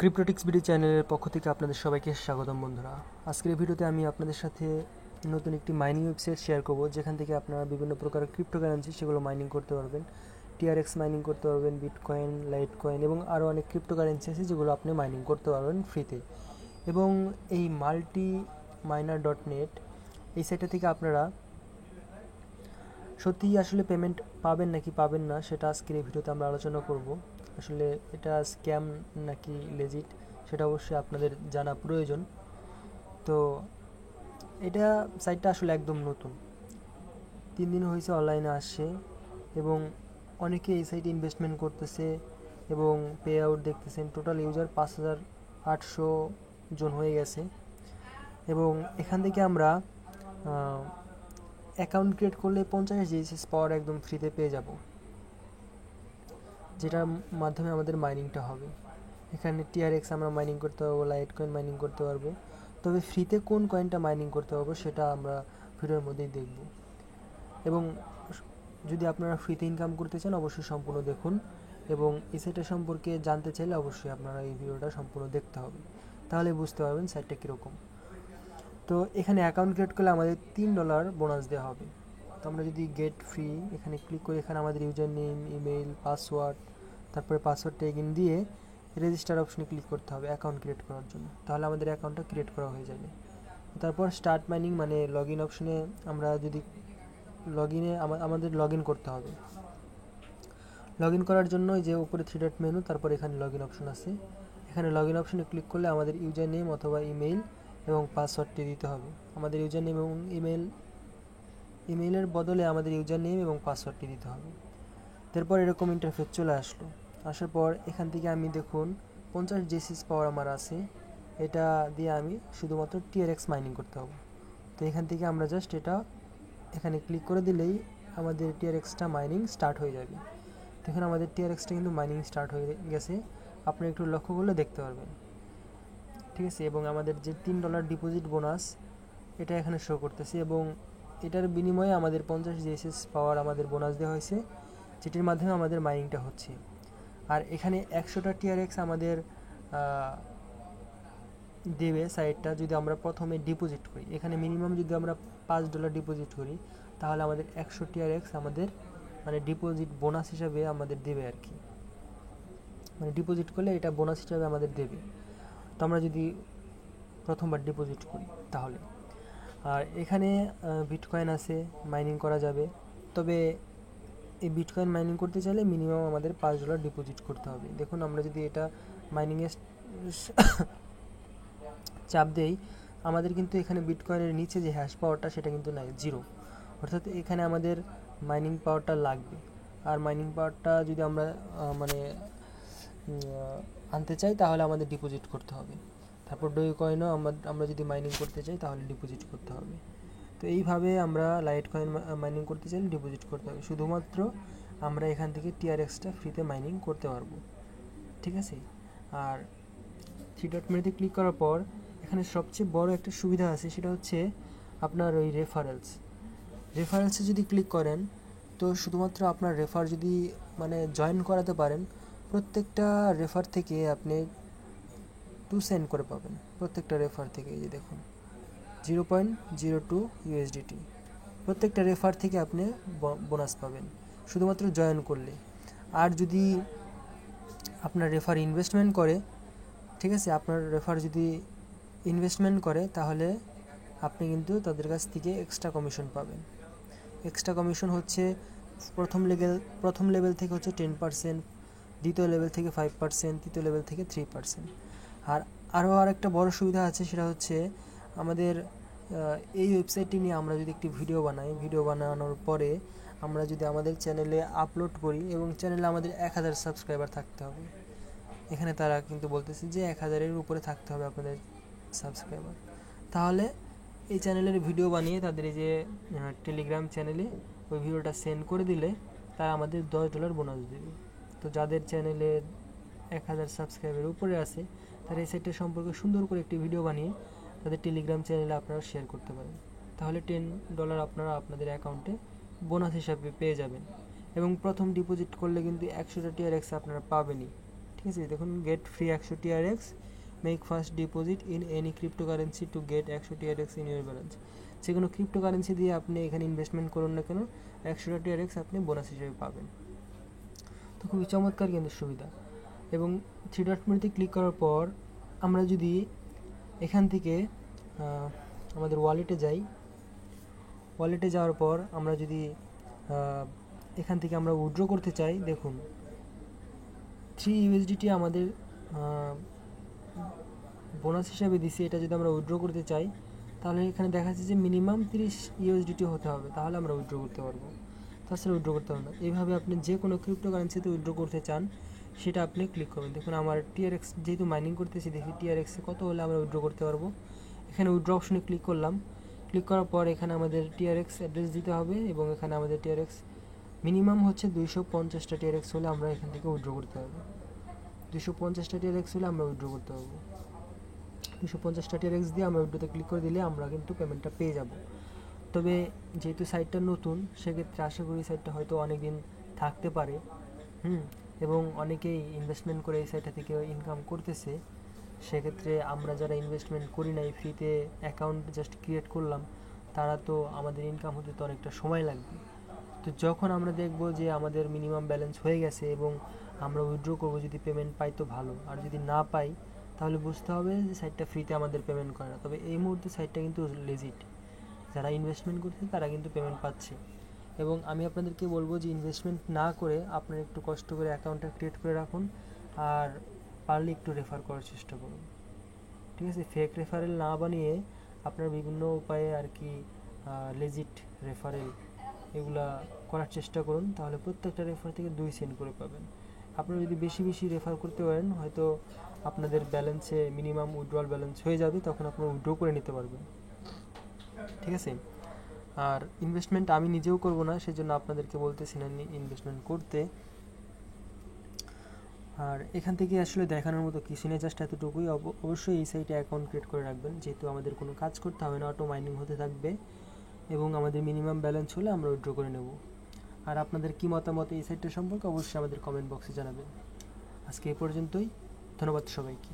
ক্রিপ্টোটিক্স video চ্যানেলের পক্ষ থেকে আপনাদের সবাইকে স্বাগতম বন্ধুরা। আজকের এই ভিডিওতে আমি আপনাদের সাথে নতুন একটি মাইনিং ওয়েবসাইট শেয়ার করব, যেখান থেকে আপনারা বিভিন্ন প্রকার ক্রিপ্টোকারেন্সি সেগুলো মাইনিং করতে পারবেন। টিআরএক্স মাইনিং করতে পারবেন, বিটকয়েন, লাইট কয়েন এবং আরও অনেক ক্রিপ্টোকারেন্সি আছে যেগুলো আপনি মাইনিং করতে পারবেন ফ্রিতে। এবং এই মাল্টি মাইনার ডট নেট এই সাইটটা থেকে আপনারা সত্যিই আসলে পেমেন্ট পাবেন নাকি পাবেন না সেটা আজকের এই ভিডিওতে আমরা আলোচনা করব। আসলে এটা স্ক্যাম নাকি লেজিট সেটা অবশ্যই আপনাদের জানা প্রয়োজন। তো এটা সাইটটা আসলে একদম নতুন, 3 দিন হয়েছে অনলাইনে আসছে এবং অনেকে এই সাইটে ইনভেস্টমেন্ট করতেছে এবং পে আউট দেখতেছেন। টোটাল ইউজার 5800 জন হয়ে গেছে এবং এখান থেকে আমরা অ্যাকাউন্ট ক্রিয়েট করলে 50 জিএসএস পাওয়ার একদম ফ্রিতে পেয়ে যাব, যেটার মাধ্যমে আমাদের মাইনিংটা হবে। এখানে টিআরএক্স আমরা মাইনিং করতে পারবো, লাইট কয়েন মাইনিং করতে পারবো, তবে ফ্রিতে কোন কয়েনটা মাইনিং করতে পারবো সেটা আমরা ভিডিওর মধ্যেই দেখব। এবং যদি আপনারা ফ্রিতে ইনকাম করতে চান অবশ্যই সম্পূর্ণ দেখুন, এবং এই সাইটটা সম্পর্কে জানতে চাইলে অবশ্যই আপনারা এই ভিডিওটা সম্পূর্ণ দেখতে হবে, তাহলে বুঝতে পারবেন সাইটটা কীরকম। তো এখানে অ্যাকাউন্ট ক্রিয়েট করলে আমাদের $3 বোনাস দেওয়া হবে। তো আমরা যদি গেট ফ্রি এখানে ক্লিক করি, এখানে আমাদের ইউজার নেম, ইমেইল, পাসওয়ার্ড, তারপরে পাসওয়ার্ড ট্যাগ ইন দিয়ে রেজিস্টার অপশনে ক্লিক করতে হবে অ্যাকাউন্ট ক্রিয়েট করার জন্য, তাহলে আমাদের অ্যাকাউন্টটা ক্রিয়েট করা হয়ে যাবে। তারপর স্টার্ট মাইনিং মানে লগ ইন অপশনে আমরা যদি আমাদের লগ ইন করতে হবে। লগ ইন করার জন্য যে উপরে 3 ডট মেনু, তারপর এখানে লগ ইন অপশন আছে। এখানে লগ ইন অপশনে ক্লিক করলে আমাদের ইউজার নেম অথবা ইমেইল এবং পাসওয়ার্ডটি দিতে হবে। আমাদের ইউজার নেম এবং ইমেইলের বদলে আমাদের ইউজার নেম এবং পাসওয়ার্ডটি দিতে হবে। তারপর এরকম ইন্টারফেস চলে আসার পর এখান থেকে আমি দেখুন 50 জিএসএস পাওয়ার আমার আছে, এটা দিয়ে আমি শুধুমাত্র টিআরএক্স মাইনিং করতে হবে। তো এখান থেকে আমরা জাস্ট এটা এখানে ক্লিক করে দিলেই আমাদের টিআরএক্সটা মাইনিং স্টার্ট হয়ে যাবে। দেখুন আমাদের টিআরএক্সটা কিন্তু মাইনিং স্টার্ট হয়ে গেছে, আপনি একটু লক্ষ্য করলে দেখতে পারবেন, ঠিক আছে। এবং আমাদের যে $3 ডিপোজিট বোনাস এটা এখানে শো করতেছে, এবং এটার বিনিময়ে আমাদের 50 জিএসএস পাওয়ার আমাদের বোনাস দেওয়া হয়েছে, যেটির মাধ্যমে আমাদের মাইনিংটা হচ্ছে। আর এখানে 100টা টিআরএক্স আমাদের দেবে সাইটটা যদি আমরা প্রথমে ডিপোজিট করি। এখানে মিনিমাম যদি আমরা $5 ডিপোজিট করি তাহলে আমাদের 100 টিআরএক্স আমাদের মানে ডিপোজিট বোনাস হিসাবে আমাদের দেবে আর কি, মানে ডিপোজিট করলে এটা বোনাস হিসাবে আমাদের দেবে। তো আমরা যদি প্রথমবার ডিপোজিট করি তাহলে। আর এখানে বিটকয়েন আছে, মাইনিং করা যাবে, তবে এই বিটকয়েন মাইনিং করতে চাইলে মিনিমাম আমাদের $5 ডিপোজিট করতে হবে। দেখুন আমরা যদি এটা মাইনিংয়ে চাপ দেই, আমাদের কিন্তু এখানে বিটকয়েনের নিচে যে হ্যাশ পাওয়ারটা সেটা কিন্তু নাই, 0, অর্থাৎ এখানে আমাদের মাইনিং পাওয়ারটা লাগবে। আর মাইনিং পাওয়ারটা যদি আমরা আনতে চাই তাহলে আমাদের ডিপোজিট করতে হবে। তারপর ডোই কয়েনও আমরা যদি মাইনিং করতে চাই তাহলে ডিপোজিট করতে হবে। তো এইভাবে আমরা লাইট কয়েন মাইনিং করতে চাইলে ডিপোজিট করতে হবে। শুধুমাত্র আমরা এখান থেকে টিআরএক্সটা ফ্রিতে মাইনিং করতে পারবো, ঠিক আছে। আর 3 ডট মেনুতে ক্লিক করার পর এখানে সবচেয়ে বড় একটা সুবিধা আছে, সেটা হচ্ছে আপনার ওই রেফারেলসে যদি ক্লিক করেন তো শুধুমাত্র আপনার রেফার যদি মানে জয়েন করাতে পারেন, প্রত্যেকটা রেফার থেকে আপনি 2 সেন্ট করে পাবেন। প্রত্যেকটা রেফার থেকে এই যে দেখুন 0.02 USDT প্রত্যেকটা রেফার থেকে আপনি বোনাস পাবেন শুধুমাত্র জয়েন করলে। আর যদি আপনার রেফার ইনভেস্টমেন্ট করে, ঠিক আছে, আপনার রেফার যদি ইনভেস্টমেন্ট করে তাহলে আপনি কিন্তু তাদের কাছ থেকে এক্সট্রা কমিশন পাবেন। এক্সট্রা কমিশন হচ্ছে প্রথম লেভেল থেকে হচ্ছে 10%, দ্বিতীয় লেভেল থেকে 5%, তৃতীয় লেভেল থেকে 3%। আর আরেকটা বড় সুবিধা আছে, সেটা হচ্ছে আমাদের এই ওয়েবসাইটটি নিয়ে আমরা যদি একটি ভিডিও বানানোর পরে আমরা যদি আমাদের চ্যানেলে আপলোড করি, এবং চ্যানেলে আমাদের 1000 সাবস্ক্রাইবার থাকতে হবে। এখানে তারা কিন্তু বলতেছে যে 1000-এর উপরে থাকতে হবে আপনাদের সাবস্ক্রাইবার, তাহলে এই চ্যানেলের ভিডিও বানিয়ে তাদের এই যে টেলিগ্রাম চ্যানেলে ওই ভিডিওটা সেন্ড করে দিলে তারা আমাদের $10 বোনাস দেবে। তো যাদের চ্যানেলে 1000 সাবস্ক্রাইবের উপরে আছে তারা এই সাইটটা সম্পর্কে সুন্দর করে একটি ভিডিও বানিয়ে তাদের টেলিগ্রাম চ্যানেলে আপনারা শেয়ার করতে পারেন, তাহলে $10 আপনারা আপনাদের অ্যাকাউন্টে বোনাস হিসাবে পেয়ে যাবেন। এবং প্রথম ডিপোজিট করলে কিন্তু 100টা টিআরএক্স আপনারা পাবেনই, ঠিক আছে, দেখুন gate free 100 TRX, make first deposit in any cryptocurrency to get 100 TRX in your balance. যে কোনো ক্রিপ্টোকারেন্সি দিয়ে আপনি এখানে ইনভেস্টমেন্ট করুন না কেন, 100 TRX আপনি বোনাস হিসেবে পাবেন। তো খুবই চমৎকার কিন্তু সুবিধা। এবং থ্রি ডট মেনুতে ক্লিক করার পর আমরা যদি এখান থেকে আমাদের ওয়ালেটে যাই, ওয়ালেটে যাওয়ার পর আমরা যদি এখান থেকে আমরা উইথড্র করতে চাই, দেখুন 3 USDT আমাদের বোনাস হিসাবে দিছি। এটা যদি আমরা উইথড্র করতে চাই তাহলে এখানে দেখা যাচ্ছে যে মিনিমাম 30 USDT হতে হবে, তাহলে আমরা উইথড্র করতে পারবো, তাছাড়া উইথড্র করতে হবে না। এইভাবে আপনি যে কোনো ক্রিপ্টোকারেন্সিতে উইথড্র করতে চান সেটা আপনি ক্লিক করবেন। দেখুন আমার TRX যেহেতু মাইনিং করতেছি, দেখি TRX-এ কত হলে আমরা উইথড্র করতে পারবো। এখানে উইথড্র অপশনে ক্লিক করলাম। ক্লিক করার পর এখানে আমাদের TRX অ্যাড্রেস দিতে হবে এবং এখানে আমাদের TRX মিনিমাম হচ্ছে 250টা TRX হলে আমরা এখান থেকে উইথড্র করতে পারবো। 250টা TRX হলে আমরা উইথড্র করতে পারবো। 250টা TRX দিয়ে আমরা উইথড্রোতে ক্লিক করে দিলে আমরা কিন্তু পেমেন্টটা পেয়ে যাব। তবে যেহেতু সাইটটা নতুন, সেক্ষেত্রে আশা করি সাইটটা হয়তো অনেক দিন থাকতে পারে, এবং অনেকেই ইনভেস্টমেন্ট করে এই সাইটটা থেকে ইনকাম করতেছে। সেক্ষেত্রে আমরা যারা ইনভেস্টমেন্ট করি নাই, ফ্রিতে অ্যাকাউন্ট জাস্ট ক্রিয়েট করলাম, তারা তো আমাদের ইনকাম হতে তো অনেকটা সময় লাগবে। তো যখন আমরা দেখব যে আমাদের মিনিমাম ব্যালেন্স হয়ে গেছে এবং আমরা উইথড্র করবো, যদি পেমেন্ট পাই তো ভালো, আর যদি না পাই তাহলে বুঝতে হবে যে সাইটটা ফ্রিতে আমাদের পেমেন্ট করে না। তবে এই মুহূর্তে সাইটটা কিন্তু লেজিট, যারা ইনভেস্টমেন্ট করছে তারা কিন্তু পেমেন্ট পাচ্ছে। এবং আমি আপনাদেরকে বলবো যে ইনভেস্টমেন্ট না করে আপনারা একটু কষ্ট করে অ্যাকাউন্টটা ক্রিয়েট করে রাখুন, আর পারলে একটু রেফার করার চেষ্টা করুন। ঠিক আছে, ফেক রেফারেল না বানিয়ে আপনার বিভিন্ন উপায়ে আর কি লেজিট রেফারেল এগুলা করার চেষ্টা করুন, তাহলে প্রত্যেকটা রেফার থেকে 2 সেন্ট করে পাবেন। আপনারা যদি বেশি বেশি রেফার করতে পারেন, হয়তো আপনাদের ব্যালেন্সে মিনিমাম উইথড্রয়াল ব্যালেন্স হয়ে যাবে, তখন আপনারা উইথড্র করে নিতে পারবেন। ঠিক আছে, আর ইনভেস্টমেন্ট আমি নিজেও করব না, সেজন্য আপনাদেরকে বলতেছি না ইনভেস্টমেন্ট করতে। আর এখান থেকে আসলে দেখানোর মতো কিছু নেই, জাস্ট এতটুকুই। অবশ্যই এই সাইটে অ্যাকাউন্ট ক্রিয়েট করে রাখবেন, যেহেতু আমাদের কোনো কাজ করতে হবে না, অটো মাইনিং হতে থাকবে এবং আমাদের মিনিমাম ব্যালেন্স হলে আমরা উইথড্র করে নেব। আর আপনাদের কী মতামত এই সাইটটা সম্পর্কে অবশ্যই আমাদের কমেন্ট বক্সে জানাবেন। আজকে এই পর্যন্তই, ধন্যবাদ সবাইকে।